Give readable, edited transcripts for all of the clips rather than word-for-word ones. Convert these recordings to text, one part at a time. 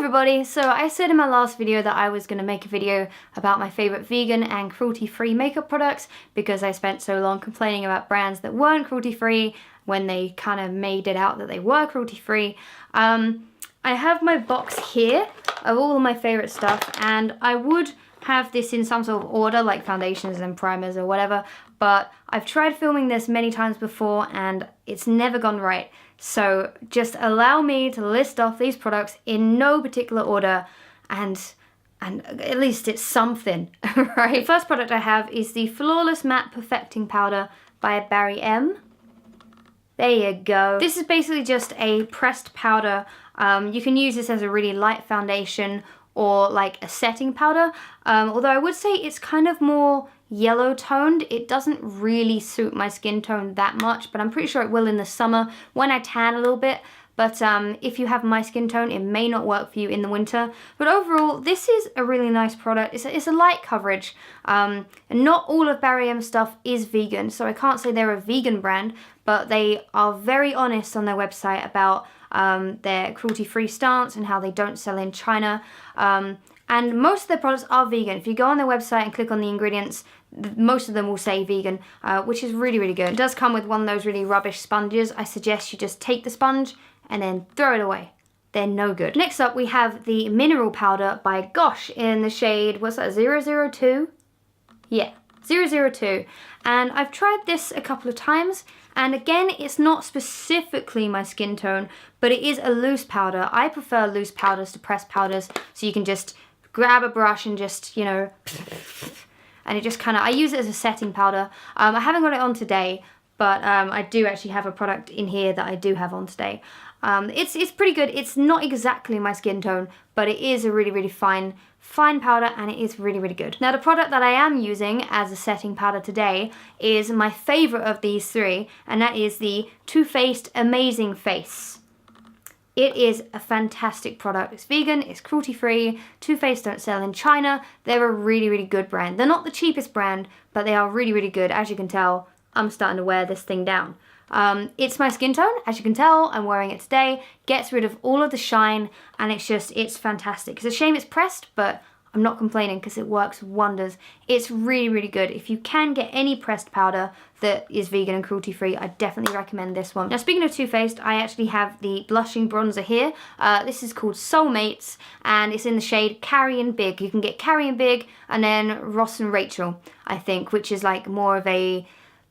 everybody, so I said in my last video that I was going to make a video about my favourite vegan and cruelty-free makeup products because I spent so long complaining about brands that weren't cruelty-free when they kind of made it out that they were cruelty-free. I have my box here of all of my favourite stuff, and I would have this in some sort of order like foundations and primers or whatever, but I've tried filming this many times before and it's never gone right. So just allow me to list off these products in no particular order, and at least it's something, right? The first product I have is the Flawless Matte Perfecting Powder by Barry M. There you go. This is basically just a pressed powder. You can use this as a really light foundation or like a setting powder, although I would say it's kind of more yellow toned. It doesn't really suit my skin tone that much, but I'm pretty sure it will in the summer when I tan a little bit. But if you have my skin tone, it may not work for you in the winter. But overall, this is a really nice product. It's a light coverage. And not all of Barry M stuff is vegan, so I can't say they're a vegan brand, but they are very honest on their website about their cruelty-free stance and how they don't sell in China. And most of their products are vegan. If you go on their website and click on the ingredients, most of them will say vegan, which is really, really good. It does come with one of those really rubbish sponges. I suggest you just take the sponge and then throw it away. They're no good. Next up, we have the Mineral Powder by Gosh in the shade, what's that, 002? Yeah, 002. And I've tried this a couple of times, and again, it's not specifically my skin tone, but it is a loose powder. I prefer loose powders to pressed powders, so you can just grab a brush and just, you know, and it just kind of, I use it as a setting powder. I haven't got it on today, but I do actually have a product in here that I do have on today. It's pretty good. It's not exactly my skin tone, but it is a really, really fine powder, and it is really, really good. Now, the product that I am using as a setting powder today is my favorite of these three, and that is the Too Faced Amazing Face. It is a fantastic product. It's vegan, it's cruelty-free. Too Faced don't sell in China. They're a really, really good brand. They're not the cheapest brand, but they are really, really good. As you can tell, I'm starting to wear this thing down. It's my skin tone, as you can tell. I'm wearing it today. Gets rid of all of the shine, and it's fantastic. It's a shame it's pressed, but I'm not complaining because it works wonders. It's really, really good. If you can get any pressed powder that is vegan and cruelty-free, I definitely recommend this one. Now, speaking of Too Faced, I actually have the blushing bronzer here. This is called Soulmates, and it's in the shade Carrie and Big. You can get Carrie and Big, and then Ross and Rachel, I think, which is like more of a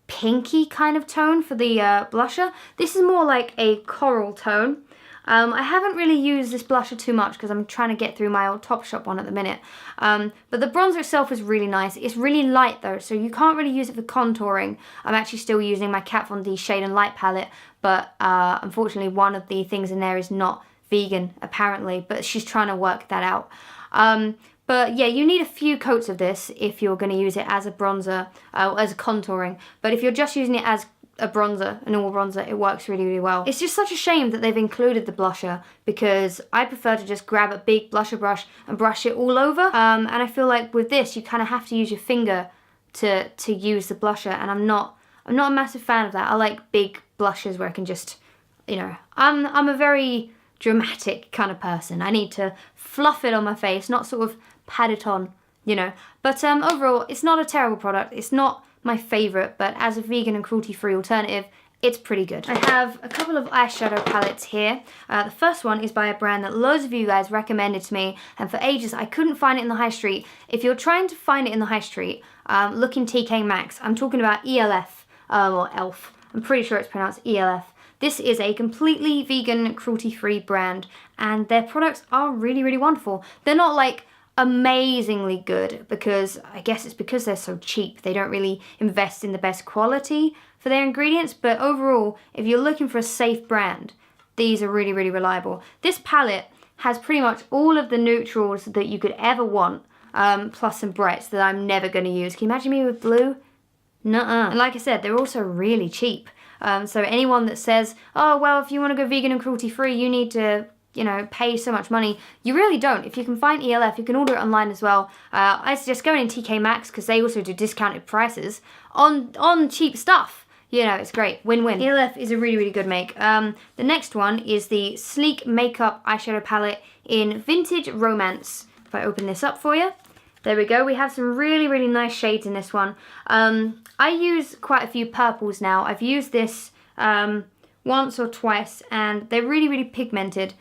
pinky kind of tone for the blusher. This is more like a coral tone. I haven't really used this blusher too much because I'm trying to get through my old Topshop one at the minute. But the bronzer itself is really nice. It's really light though, so you can't really use it for contouring. I'm actually still using my Kat Von D Shade and Light palette, but unfortunately one of the things in there is not vegan, apparently, but she's trying to work that out. But yeah, you need a few coats of this if you're going to use it as a bronzer, as a contouring. But if you're just using it as a bronzer, a normal bronzer, it works really, really well. It's just such a shame that they've included the blusher because I prefer to just grab a big blusher brush and brush it all over. And I feel like with this, you kind of have to use your finger to use the blusher, and I'm not a massive fan of that. I like big blushes where I can just, you know, I'm a very dramatic kind of person. I need to fluff it on my face, not sort of pat it on, you know. But overall, it's not a terrible product. It's not my favourite, but as a vegan and cruelty-free alternative, it's pretty good. I have a couple of eyeshadow palettes here. The first one is by a brand that loads of you guys recommended to me, and for ages I couldn't find it in the high street. If you're trying to find it in the high street, look in TK Maxx. I'm talking about ELF, or ELF. I'm pretty sure it's pronounced ELF. This is a completely vegan, cruelty-free brand, and their products are really, really wonderful. They're not like amazingly good because I guess it's because they're so cheap. They don't really invest in the best quality for their ingredients, but overall, if you're looking for a safe brand, these are really, really reliable. This palette has pretty much all of the neutrals that you could ever want, plus some brights that I'm never going to use. Can you imagine me with blue? Nuh-uh. And like I said, they're also really cheap. So anyone that says, oh, well, if you want to go vegan and cruelty-free, you need to, you know, pay so much money. You really don't. If you can find ELF, you can order it online as well. I suggest going in TK Maxx because they also do discounted prices on cheap stuff. you know, it's great. Win-win. ELF is a really, really good make. The next one is the Sleek Makeup Eyeshadow Palette in Vintage Romance. If I open this up for you. There we go. We have some really, really nice shades in this one. I use quite a few purples now. I've used this once or twice, and they're really, really pigmented.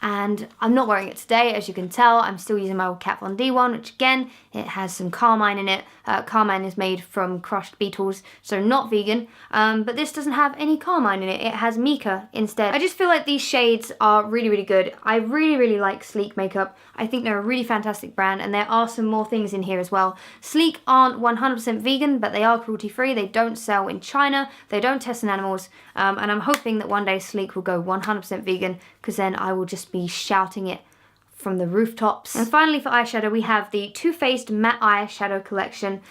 And I'm not wearing it today, as you can tell. I'm still using my old Kat Von D one, which again, it has some carmine in it. Carmine is made from crushed beetles, so not vegan. But this doesn't have any carmine in it. It has mica instead. I just feel like these shades are really, really good. I really, really like Sleek makeup. I think they're a really fantastic brand, and there are some more things in here as well. Sleek aren't 100% vegan, but they are cruelty-free. They don't sell in China. They don't test in animals. And I'm hoping that one day Sleek will go 100% vegan, because then I will just be shouting it from the rooftops. And finally for eyeshadow, we have the Too Faced Matte Eyeshadow Collection.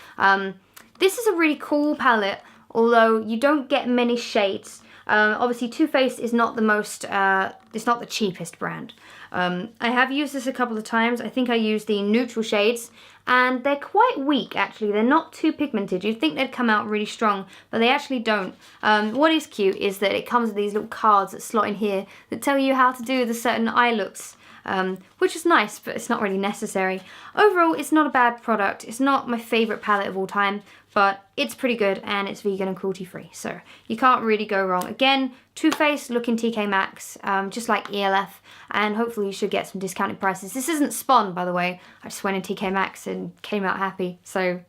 This is a really cool palette, although you don't get many shades. Obviously Too Faced is not the most, it's not the cheapest brand. I have used this a couple of times. I think I used the neutral shades, and they're quite weak actually. They're not too pigmented. You'd think they'd come out really strong, but they actually don't. What is cute is that it comes with these little cards that slot in here that tell you how to do the certain eye looks. Which is nice, but it's not really necessary. Overall, it's not a bad product. It's not my favourite palette of all time, but it's pretty good, and it's vegan and cruelty-free, so you can't really go wrong. Again, Too Faced, look in TK Maxx, just like ELF, and hopefully you should get some discounted prices. This isn't Spawn, by the way. I just went in TK Maxx and came out happy, so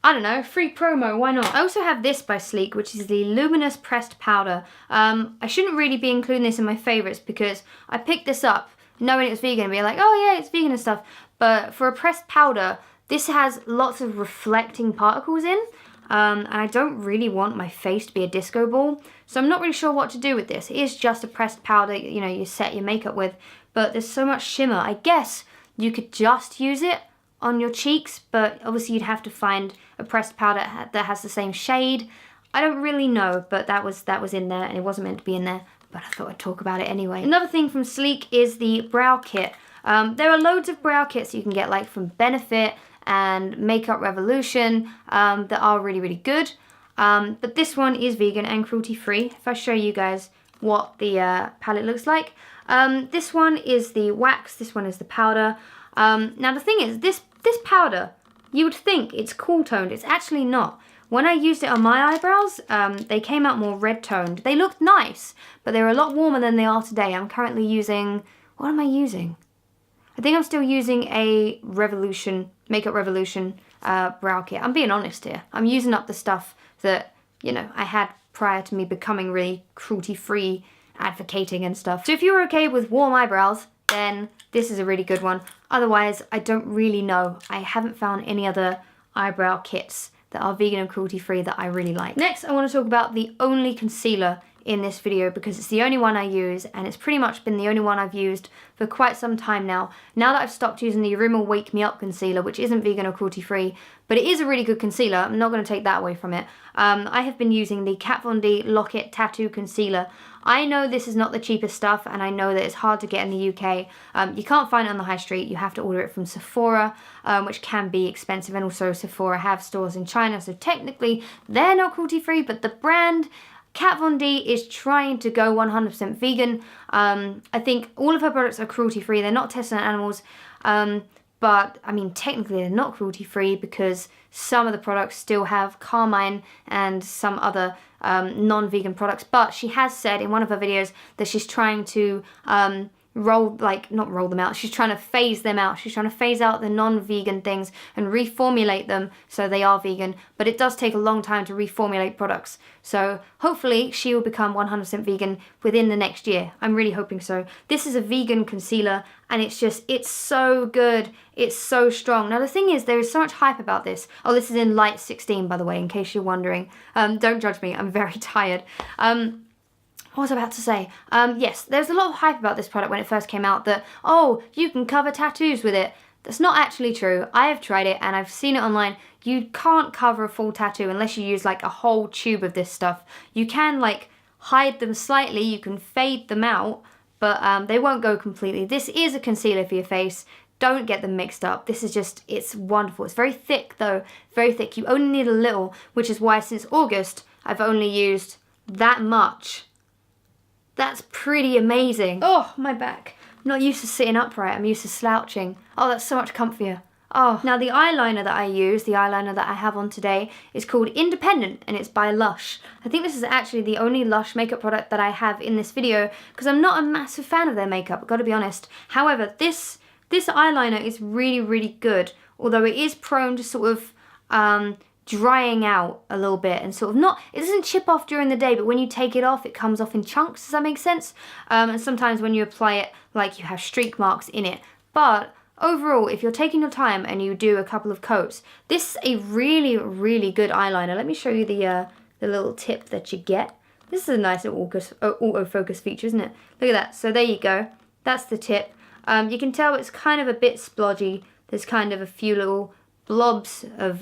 I don't know, free promo, why not? I also have this by Sleek, which is the Luminous Pressed Powder. I shouldn't really be including this in my favourites because I picked this up knowing it was vegan and being like, oh yeah, it's vegan and stuff. But for a pressed powder, this has lots of reflecting particles in. And I don't really want my face to be a disco ball. So I'm not really sure what to do with this. It is just a pressed powder, you know, you set your makeup with. But there's so much shimmer. I guess you could just use it on your cheeks, but obviously you'd have to find a pressed powder that has the same shade. I don't really know, but that was in there, and it wasn't meant to be in there, but I thought I'd talk about it anyway. Another thing from Sleek is the brow kit. There are loads of brow kits you can get, like from Benefit and Makeup Revolution, that are really, really good. But this one is vegan and cruelty-free. If I show you guys what the palette looks like. This one is the wax, this one is the powder. Now the thing is, this powder, you would think it's cool toned. It's actually not. When I used it on my eyebrows, they came out more red toned. They looked nice, but they were a lot warmer than they are today. I'm currently using, what am I using? I think I'm still using a Revolution, Makeup Revolution brow kit. I'm being honest here. I'm using up the stuff that, you know, I had prior to me becoming really cruelty-free, advocating and stuff. So if you're okay with warm eyebrows, then this is a really good one. Otherwise, I don't really know. I haven't found any other eyebrow kits that are vegan and cruelty-free that I really like. Next, I want to talk about the only concealer in this video because it's the only one I use, and it's pretty much been the only one I've used for quite some time now. Now that I've stopped using the Rimmel Wake Me Up concealer, which isn't vegan or cruelty-free, but it is a really good concealer. I'm not going to take that away from it. I have been using the Kat Von D Lock-It Tattoo Concealer. I know this is not the cheapest stuff, and I know that it's hard to get in the UK. You can't find it on the high street. You have to order it from Sephora, which can be expensive, and also Sephora have stores in China, so technically they're not cruelty-free, but the brand Kat Von D is trying to go 100% vegan. I think all of her products are cruelty-free. They're not tested on animals, but I mean technically they're not cruelty-free because some of the products still have carmine and some other non-vegan products. But she has said in one of her videos that she's trying to not roll them out, she's trying to phase them out. She's trying to phase out the non-vegan things and reformulate them so they are vegan, but it does take a long time to reformulate products. So hopefully she will become 100% vegan within the next year. I'm really hoping so. This is a vegan concealer, and it's so good. It's so strong. Now the thing is, there is so much hype about this. Oh, this is in light 16, by the way, in case you're wondering. Don't judge me, I'm very tired. What was I about to say? Yes, there's a lot of hype about this product when it first came out that, oh, you can cover tattoos with it. That's not actually true. I have tried it and I've seen it online. You can't cover a full tattoo unless you use like a whole tube of this stuff. You can like hide them slightly, you can fade them out, but they won't go completely. This is a concealer for your face. Don't get them mixed up. This is just, it's wonderful. It's very thick though, very thick. You only need a little, which is why since August, I've only used that much. That's pretty amazing. Oh, my back. I'm not used to sitting upright, I'm used to slouching. Oh, that's so much comfier. Oh, now the eyeliner that I use, the eyeliner that I have on today, is called Independent, and it's by Lush. I think this is actually the only Lush makeup product that I have in this video, because I'm not a massive fan of their makeup, I've got to be honest. However, this eyeliner is really, really good, although it is prone to sort of drying out a little bit and sort of not, it doesn't chip off during the day, but when you take it off, it comes off in chunks, does that make sense? And sometimes when you apply it, like you have streak marks in it. But overall, if you're taking your time and you do a couple of coats, this is a really, really good eyeliner. Let me show you the little tip that you get. This is a nice little autofocus feature, isn't it? Look at that. So there you go. That's the tip. You can tell it's kind of a bit splodgy. There's kind of a few little blobs of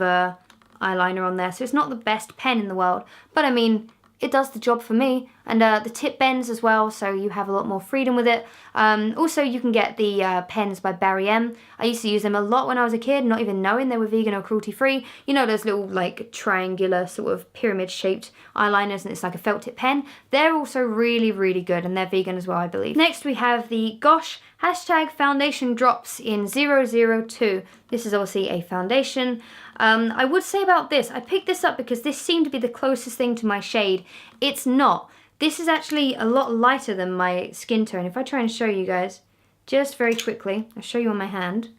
eyeliner on there, so it's not the best pen in the world, but I mean, it does the job for me. And the tip bends as well, so you have a lot more freedom with it. Also, you can get the pens by Barry M. I used to use them a lot when I was a kid, not even knowing they were vegan or cruelty-free. You know those little like triangular sort of pyramid-shaped eyeliners, and it's like a felt tip pen. They're also really, really good, and they're vegan as well, I believe. Next, we have the Gosh #Foundation Drops in 002. This is obviously a foundation. I would say about this, I picked this up because this seemed to be the closest thing to my shade. It's not. This is actually a lot lighter than my skin tone. If I try and show you guys, just very quickly, I'll show you on my hand.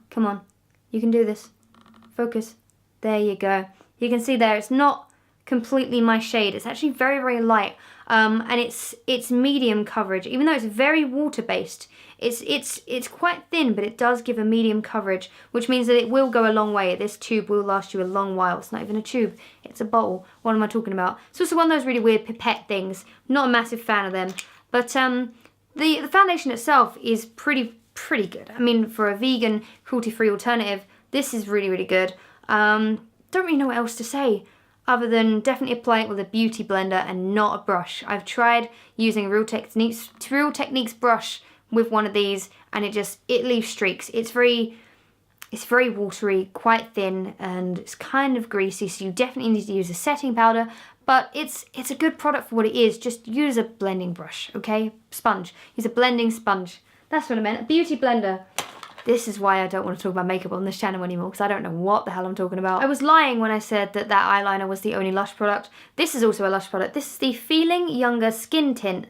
Come on, you can do this. Focus. There you go. You can see there, it's not completely my shade. It's actually very, very light. And it's medium coverage. Even though it's very water-based, it's quite thin, but it does give a medium coverage, which means that it will go a long way. This tube will last you a long while. It's not even a tube, it's a bowl. What am I talking about? It's also one of those really weird pipette things. Not a massive fan of them. But the foundation itself is pretty good. I mean, for a vegan, cruelty-free alternative, this is really, really good. Don't really know what else to say, other than definitely apply it with a beauty blender and not a brush. I've tried using Real Techniques brush with one of these, and it leaves streaks. It's very watery, quite thin, and it's kind of greasy, so you definitely need to use a setting powder, but it's a good product for what it is. Just use a blending brush, okay? Sponge. Use a blending sponge. That's what I meant, a beauty blender. This is why I don't want to talk about makeup on this channel anymore, because I don't know what the hell I'm talking about. I was lying when I said that eyeliner was the only Lush product. This is also a Lush product. This is the Feeling Younger Skin Tint.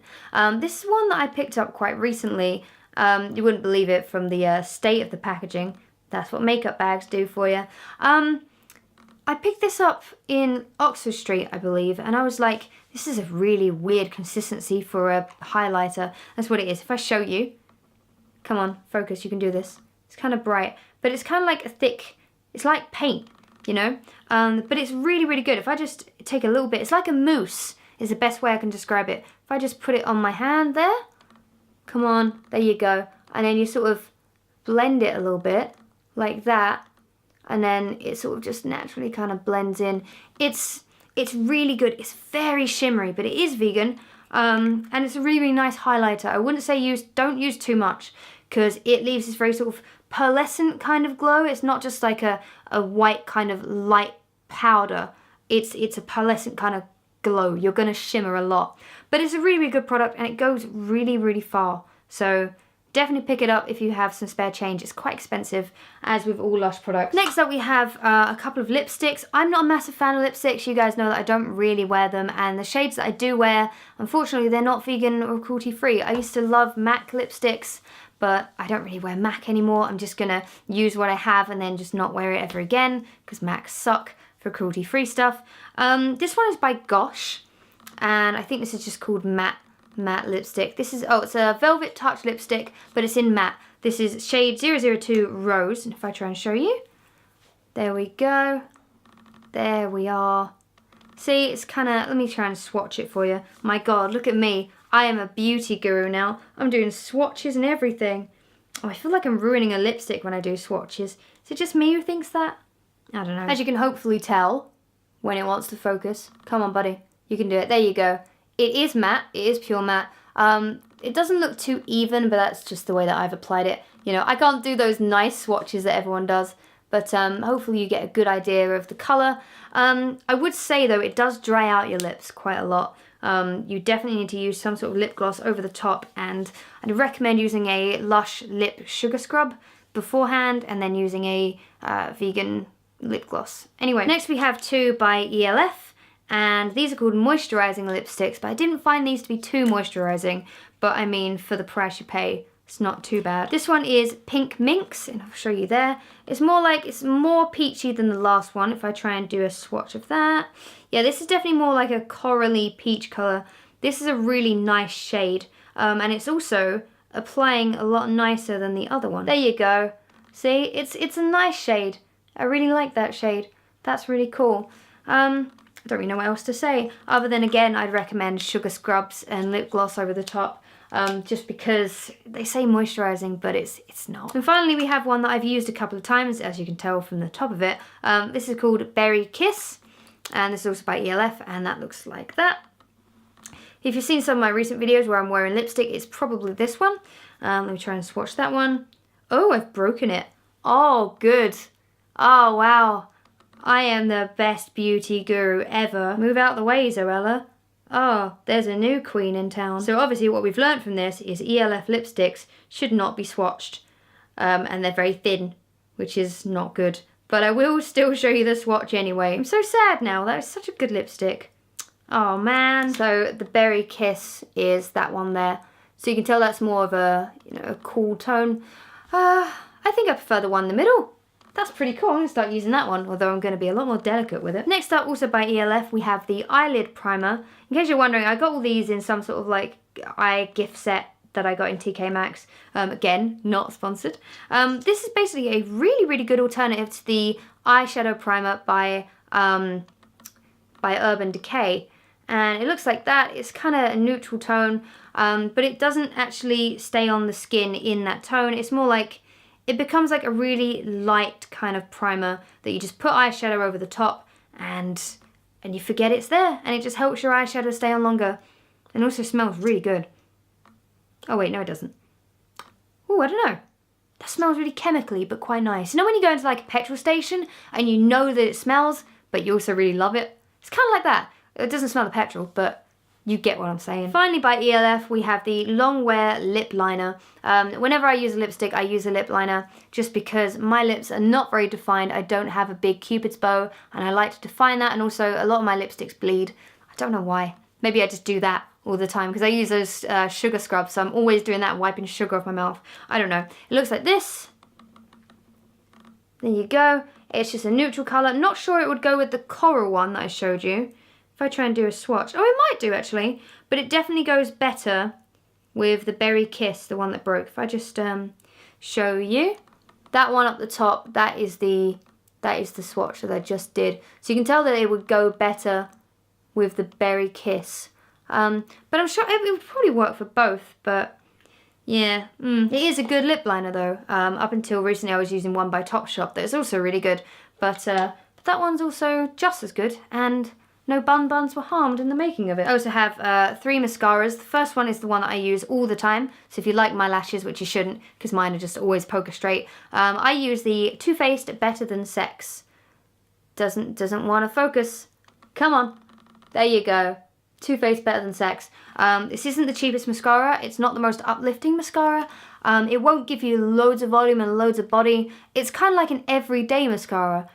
This is one that I picked up quite recently. You wouldn't believe it from the state of the packaging. That's what makeup bags do for you. I picked this up in Oxford Street, I believe, and I was like, this is a really weird consistency for a highlighter. That's what it is. If I show you, come on, focus, you can do this. It's kind of bright, but it's kind of like a thick, it's like paint, you know? But it's really, really good. If I just take a little bit, it's like a mousse is the best way I can describe it. If I just put it on my hand there, come on, there you go. And then you sort of blend it a little bit, like that, and then it sort of just naturally kind of blends in. It's really good. It's very shimmery, but it is vegan. And it's a really, really nice highlighter. I wouldn't say don't use too much, because it leaves this very sort of pearlescent kind of glow. It's not just like a white kind of light powder. It's a pearlescent kind of glow. You're going to shimmer a lot. But it's a really, really good product, and it goes really, really far. So definitely pick it up if you have some spare change. It's quite expensive, as with all Lush products. Next up we have a couple of lipsticks. I'm not a massive fan of lipsticks. You guys know that I don't really wear them, and the shades that I do wear, unfortunately, they're not vegan or cruelty-free. I used to love MAC lipsticks, but I don't really wear MAC anymore. I'm just gonna use what I have and then just not wear it ever again, because MAC suck for cruelty-free stuff. This one is by Gosh, and I think this is just called matte lipstick. This is, it's a Velvet Touch lipstick, but it's in matte. This is shade 002 Rose, and if I try and show you, there we go. There we are. See, it's kind of, let me try and swatch it for you. My God, look at me. I am a beauty guru now. I'm doing swatches and everything. Oh, I feel like I'm ruining a lipstick when I do swatches. Is it just me who thinks that? I don't know. As you can hopefully tell when it wants to focus. Come on, buddy. You can do it. There you go. It is matte. It is pure matte. It doesn't look too even, but that's just the way that I've applied it. You know, I can't do those nice swatches that everyone does, but hopefully you get a good idea of the colour. I would say though, it does dry out your lips quite a lot. You definitely need to use some sort of lip gloss over the top, and I'd recommend using a Lush lip sugar scrub beforehand and then using a vegan lip gloss. Anyway, next we have two by ELF, and these are called moisturising lipsticks, but I didn't find these to be too moisturising, but I mean, for the price you pay, it's not too bad. This one is Pink Minx, and I'll show you there. It's more peachy than the last one, if I try and do a swatch of that. Yeah, this is definitely more like a corally peach colour. This is a really nice shade, and it's also applying a lot nicer than the other one. There you go. See, it's a nice shade. I really like that shade. That's really cool. I don't really know what else to say, other than, again, I'd recommend sugar scrubs and lip gloss over the top. Just because they say moisturising, but it's not. And finally we have one that I've used a couple of times, as you can tell from the top of it. This is called Berry Kiss, and this is also by ELF, and that looks like that. If you've seen some of my recent videos where I'm wearing lipstick, it's probably this one. Let me try and swatch that one. Oh, I've broken it. Oh, good. Oh, wow. I am the best beauty guru ever. Move out the way, Zoella. Oh, there's a new queen in town. So obviously what we've learned from this is ELF lipsticks should not be swatched. And they're very thin, which is not good. But I will still show you the swatch anyway. I'm so sad now. That is such a good lipstick. Oh man. So the Berry Kiss is that one there. So you can tell that's more of a, a cool tone. I think I prefer the one in the middle. That's pretty cool. I'm going to start using that one, although I'm going to be a lot more delicate with it. Next up, also by ELF, we have the eyelid primer. In case you're wondering, I got all these in some sort of like eye gift set that I got in TK Maxx. Again, not sponsored. This is basically a really, really good alternative to the eyeshadow primer by Urban Decay. And it looks like that. It's kind of a neutral tone, but it doesn't actually stay on the skin in that tone. It's more like, it becomes like a really light kind of primer that you just put eyeshadow over the top and you forget it's there, and it just helps your eyeshadow stay on longer, and also smells really good. Oh wait, no it doesn't. Oh, I don't know. That smells really chemically, but quite nice. You know when you go into like a petrol station and you know that it smells, but you also really love it? It's kind of like that. It doesn't smell of petrol, but you get what I'm saying. Finally, by ELF, we have the Longwear Lip Liner. Whenever I use a lipstick, I use a lip liner just because my lips are not very defined. I don't have a big Cupid's bow, and I like to define that, and also a lot of my lipsticks bleed. I don't know why. Maybe I just do that all the time because I use those sugar scrubs, so I'm always doing that and wiping sugar off my mouth. I don't know. It looks like this. There you go. It's just a neutral colour. Not sure it would go with the coral one that I showed you. If I try and do a swatch. Oh, it might do actually. But it definitely goes better with the Berry Kiss, the one that broke. If I just show you. That one up the top, that is the swatch that I just did. So you can tell that it would go better with the Berry Kiss. But I'm sure it would probably work for both. But yeah, it is a good lip liner though. Up until recently I was using one by Topshop that is also really good. But that one's also just as good, and no buns were harmed in the making of it. I also have 3 mascaras. The first one is the one that I use all the time. So if you like my lashes, which you shouldn't, because mine are just always poker straight, I use the Too Faced Better Than Sex. Doesn't want to focus. Come on. There you go. Too Faced Better Than Sex. This isn't the cheapest mascara. It's not the most uplifting mascara. It won't give you loads of volume and loads of body. It's kind of like an everyday mascara,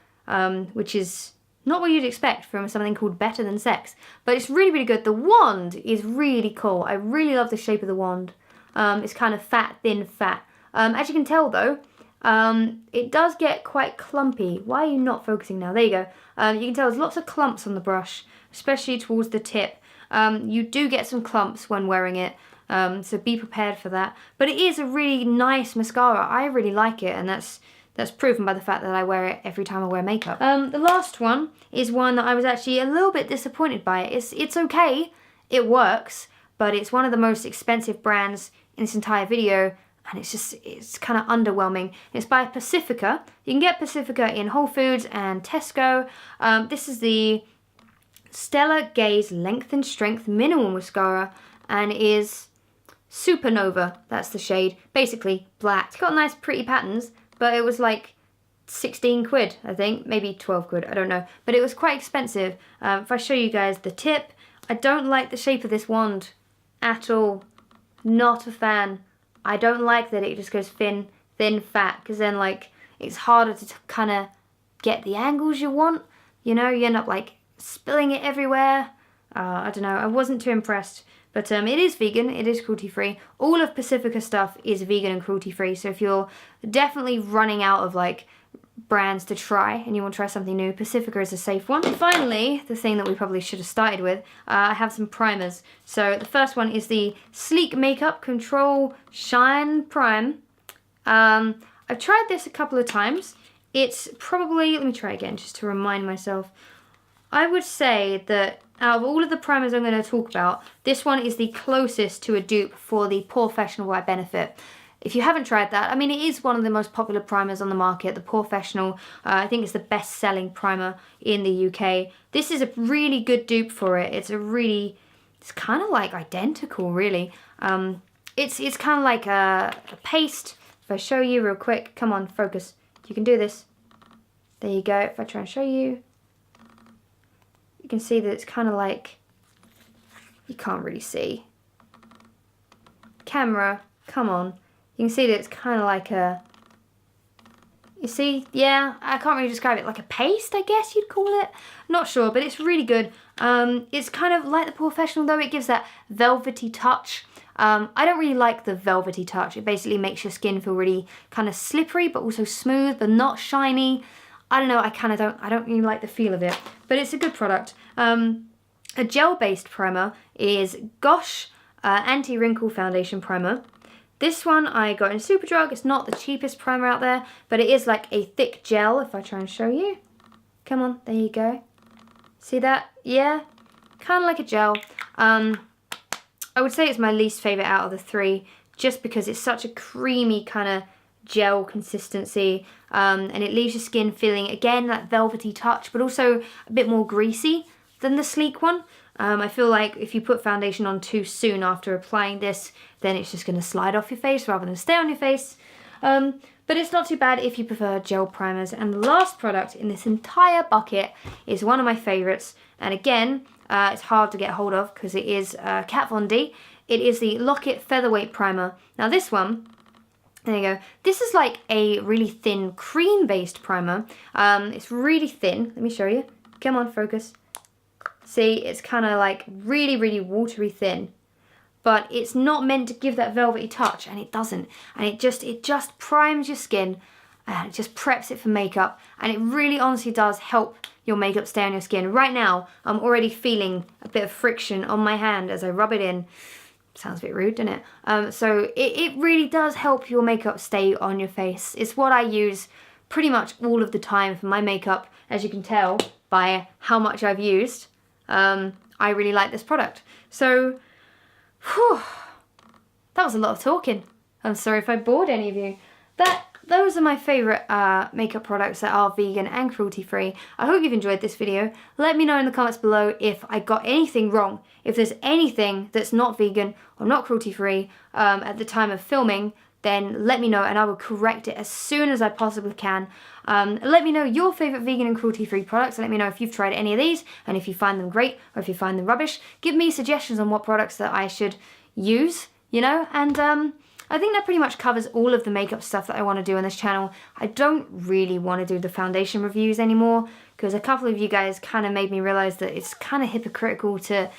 which is not what you'd expect from something called Better Than Sex. But it's really, really good. The wand is really cool. I really love the shape of the wand. It's kind of fat, thin, fat. As you can tell though, it does get quite clumpy. Why are you not focusing now? There you go. You can tell there's lots of clumps on the brush, especially towards the tip. You do get some clumps when wearing it, so be prepared for that. But it is a really nice mascara. I really like it, and that's proven by the fact that I wear it every time I wear makeup. The last one is one that I was actually a little bit disappointed by. It's okay, it works, but it's one of the most expensive brands in this entire video, and it's kind of underwhelming. It's by Pacifica. You can get Pacifica in Whole Foods and Tesco. This is the Stella Gaze Length and Strength Minimal Mascara, and it is Supernova. That's the shade. Basically black. It's got nice pretty patterns, but it was like 16 quid, I think, maybe 12 quid, I don't know, but it was quite expensive. If I show you guys the tip, I don't like the shape of this wand at all. Not a fan. I don't like that it just goes thin, fat, because then like it's harder to kind of get the angles you want. You know, you end up like spilling it everywhere. I don't know, I wasn't too impressed. But it is vegan, it is cruelty-free. All of Pacifica stuff is vegan and cruelty-free, so if you're definitely running out of like brands to try and you want to try something new, Pacifica is a safe one. And finally, the thing that we probably should have started with, I have some primers. So the first one is the Sleek Makeup Control Shine Prime. I've tried this a couple of times. It's probably, let me try again just to remind myself. I would say that out of all of the primers I'm going to talk about, this one is the closest to a dupe for the POREfessional by Benefit. If you haven't tried that, I mean, it is one of the most popular primers on the market, the POREfessional. I think it's the best-selling primer in the UK. This is a really good dupe for it. It's kind of like identical, really. It's kind of like a paste. If I show you real quick, come on, focus. You can do this. There you go. If I try and show you, you can see that it's kind of like, you can't really see. Camera, come on. You can see that it's kind of like a, you see, yeah, I can't really describe it, like a paste, I guess you'd call it. Not sure, but it's really good. It's kind of like the POREfessional though, it gives that velvety touch. I don't really like the velvety touch. It basically makes your skin feel really kind of slippery, but also smooth, but not shiny. I don't know, I don't really like the feel of it, but it's a good product. A gel-based primer is Gosh Anti-Wrinkle Foundation Primer. This one I got in Superdrug. It's not the cheapest primer out there, but it is like a thick gel, if I try and show you. Come on, there you go. See that? Yeah, kind of like a gel. I would say it's my least favourite out of the three, just because it's such a creamy kind of gel consistency, and it leaves your skin feeling, again, that velvety touch, but also a bit more greasy than the Sleek one. I feel like if you put foundation on too soon after applying this, then it's just going to slide off your face rather than stay on your face. But it's not too bad if you prefer gel primers. And the last product in this entire bucket is one of my favourites. And again, it's hard to get hold of because it is Kat Von D. It is the Lock-It Featherweight Primer. Now this one, there you go. This is like a really thin cream-based primer. It's really thin. Let me show you. Come on, focus. See, it's kind of like really, really watery thin. But it's not meant to give that velvety touch, and it doesn't. And it just primes your skin, and it just preps it for makeup. And it really honestly does help your makeup stay on your skin. Right now, I'm already feeling a bit of friction on my hand as I rub it in. Sounds a bit rude, doesn't it? So it really does help your makeup stay on your face. It's what I use pretty much all of the time for my makeup, as you can tell by how much I've used. I really like this product. So, whew, that was a lot of talking. I'm sorry if I bored any of you. Those are my favourite makeup products that are vegan and cruelty-free. I hope you've enjoyed this video. Let me know in the comments below if I got anything wrong. If there's anything that's not vegan or not cruelty-free at the time of filming, then let me know and I will correct it as soon as I possibly can. Let me know your favourite vegan and cruelty-free products. Let me know if you've tried any of these and if you find them great or if you find them rubbish. Give me suggestions on what products that I should use, you know, and I think that pretty much covers all of the makeup stuff that I want to do on this channel. I don't really want to do the foundation reviews anymore because a couple of you guys kind of made me realise that it's kind of hypocritical to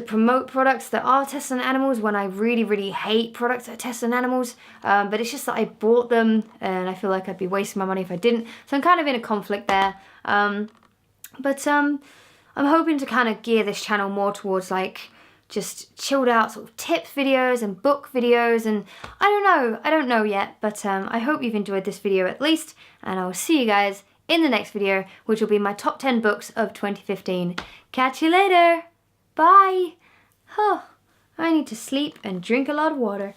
promote products that are tested on animals when I really, really hate products that are tested on animals. But it's just that I bought them and I feel like I'd be wasting my money if I didn't. So I'm kind of in a conflict there. I'm hoping to kind of gear this channel more towards like just chilled out sort of tips videos and book videos, and I don't know yet, but I hope you've enjoyed this video at least, and I will see you guys in the next video, which will be my top 10 books of 2015. Catch you later! Bye! Huh, I need to sleep and drink a lot of water.